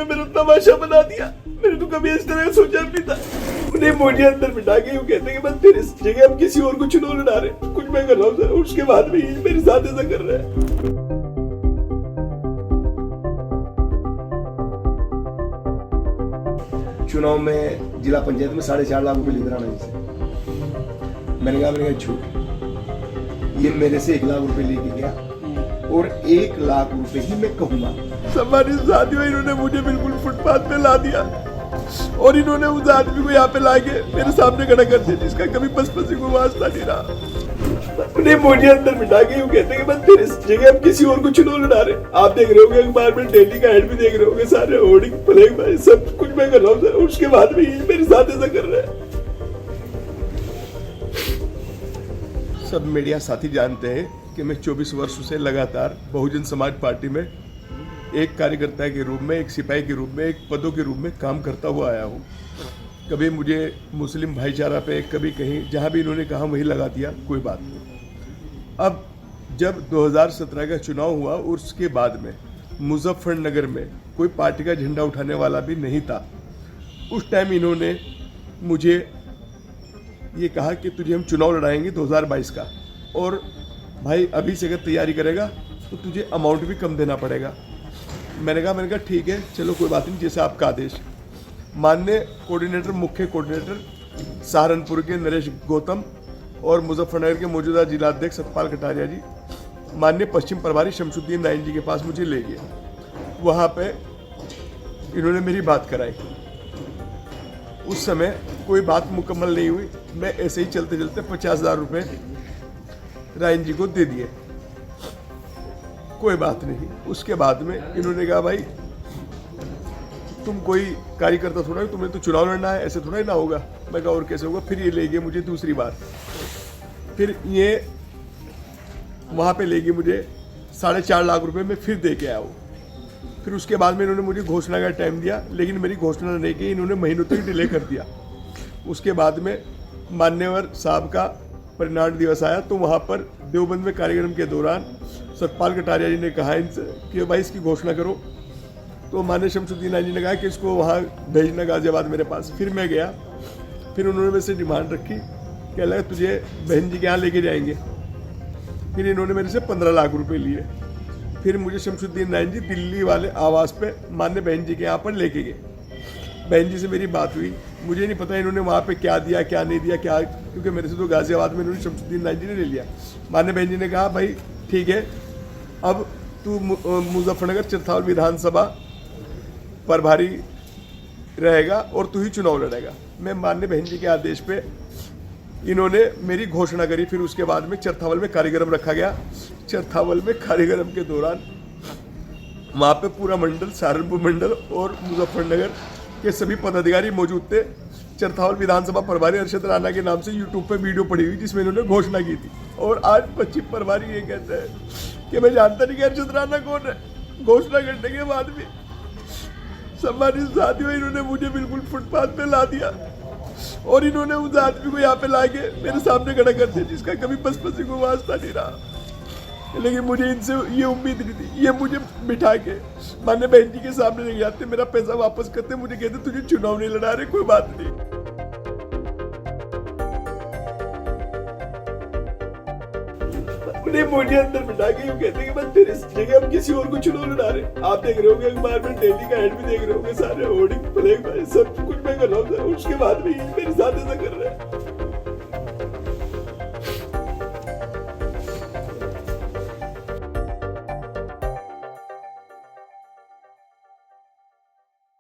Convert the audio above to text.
इन्होंने मेरा तमाशा बना दिया। मैंने तो कभी इस तरह सोचा नहीं था। उन्हें मुझे अंदर बिठा के यूं कहते हैं कि बस तेरे जगह हम किसी और को चुनाव लड़ा रहे, कुछ मैं कर रहा हूँ सर, उसके बाद भी मेरे साथ ऐसा कर रहा है। चुनाव में जिला पंचायत में 4.5 लाख रुपए लेकर आना जिसे मैंने कहा झूठ, ये मेरे से 1 लाख रुपए लेके गया और 1 लाख रुपए ही मैं कहूंगा। सम्मानित साथियों, इन्होंने मुझे बिल्कुल फुटपाथ पे ला दिया और इन्होंने उस आदमी को यहाँ पे लाके मेरे सामने खड़ा कर दिया जिसका कभी पसपसी को वास्ता नहीं रहा। उन्हें मुझे अंदर बिठा के यूं कहते हैं कि बस तेरे जगह हम किसी और को चुनाव लड़ा रहे। आप देख रहे होंगे अखबार में, डेली का हेड भी देख रहे होंगे, सारे होर्डिंग फ्लैग भाई सब कुछ मैं कर रहा हूँ सर, उसके बाद भी मेरे साथ ऐसा कर रहा है। सब मीडिया साथी जानते हैं कि मैं 24 वर्षों से लगातार बहुजन समाज पार्टी में एक कार्यकर्ता के रूप में, एक सिपाही के रूप में, एक पदों के रूप में काम करता हुआ आया हूँ। कभी मुझे मुस्लिम भाईचारा पे, कभी कहीं, जहाँ भी इन्होंने कहा वहीं लगा दिया, कोई बात नहीं। अब जब 2017 का चुनाव हुआ उसके बाद में मुजफ्फरनगर में कोई पार्टी का झंडा उठाने वाला भी नहीं था। उस टाइम इन्होंने मुझे ये कहा कि तुझे हम चुनाव लड़ाएंगे 2022 का, और भाई अभी से अगर तैयारी करेगा तो तुझे अमाउंट भी कम देना पड़ेगा। मैंने कहा ठीक है, चलो कोई बात नहीं, जैसे आपका आदेश। माननीय कोऑर्डिनेटर, मुख्य कोऑर्डिनेटर सहारनपुर के नरेश गौतम और मुजफ्फरनगर के मौजूदा जिलाध्यक्ष सतपाल कटारिया जी माननीय पश्चिम प्रभारी शमसुद्दीन नाइन जी के पास मुझे ले गए। वहाँ पे इन्होंने मेरी बात कराई। उस समय कोई बात मुकम्मल नहीं हुई, मैं ऐसे ही चलते चलते 50,000 रुपये रायन जी को दे दिए। कोई बात नहीं। उसके बाद में इन्होंने कहा भाई तुम कोई कार्यकर्ता थोड़ा, तुम्हें तो चुनाव लड़ना है, ऐसे थोड़ा ही ना होगा। मैं कहा और कैसे होगा। फिर ये ले गए मुझे दूसरी बार, फिर ये वहाँ पे ले गए मुझे 4.5 लाख रुपए में फिर दे के आया वो। फिर उसके बाद में इन्होंने मुझे घोषणा का टाइम दिया, लेकिन मेरी घोषणा नहीं की, इन्होंने महीनों तक डिले कर दिया। उसके बाद में मान्यवर साहब का परिणाम दिवस आया, तो वहाँ पर देवबंद में कार्यक्रम के दौरान सतपाल कटारिया जी ने कहा इनसे कि भाई इसकी घोषणा करो। तो मान्य शमसुद्दीन जी ने कहा कि इसको वहाँ भेजना गाजियाबाद मेरे पास। फिर मैं गया, फिर उन्होंने मेरे से डिमांड रखी, कह लगा तुझे बहन जी के यहाँ लेके जाएंगे। फिर इन्होंने मेरे से 15 लाख रुपए लिए। फिर मुझे शमसुद्दीन नाइन जी दिल्ली वाले आवास पे मान्य बहन जी के यहाँ पर लेके गए। बहन जी से मेरी बात हुई, मुझे नहीं पता इन्होंने वहाँ पे क्या दिया क्या नहीं दिया, क्या, क्योंकि मेरे से तो गाजियाबाद में इन्होंने शमसुद्दीन नाइन जी ने ले लिया। मान्य बहन जी ने कहा भाई ठीक है, अब तू मुजफ्फरनगर चिरथावल विधानसभा प्रभारी रहेगा और तू ही चुनाव लड़ेगा। मैं माननीय बहन जी के आदेश पे इन्होंने मेरी घोषणा करी। फिर उसके बाद में चरथावल में कार्यक्रम रखा गया। चरथावल में कार्यक्रम के दौरान वहाँ पे पूरा मंडल, सहारनपुर मंडल और मुजफ्फरनगर के सभी पदाधिकारी मौजूद थे। चरथावल विधानसभा प्रभारी अरशद राणा के नाम से यूट्यूब पे वीडियो पड़ी हुई जिसमें इन्होंने घोषणा की थी। और आज पश्चिम प्रभारी ये कहते हैं कि मैं जानता नहीं कि अरशद राणा कौन है, घोषणा करने के बाद भी। सम्मानित साथियों, इन्होंने मुझे बिल्कुल फुटपाथ पे ला दिया और इन्होंने उस आदमी को यहाँ पे ला के मेरे सामने खड़ा कर दिया जिसका कभी पसपसी को वास्ता नहीं रहा। लेकिन मुझे इनसे ये उम्मीद नहीं थी। ये मुझे बिठा के मान्य बहन जी के सामने ले जाते, मेरा पैसा वापस करते, मुझे कहते तुझे चुनाव नहीं लड़ा रहे, कोई बात नहीं। उन्हें मुझे अंदर बिठा के यूं कहते हैं कि बस तेरे जगह हम किसी और को चुनाव लड़ा रहे। आप देख रहे होंगे अखबार में, डेली का हेड भी देख रहे होंगे, सारे होर्डिंग फ्लैग भाई सब कुछ मैं कर रहा हूँ सर, उसके बाद भी मेरे साथ ऐसा कर रहे हैं।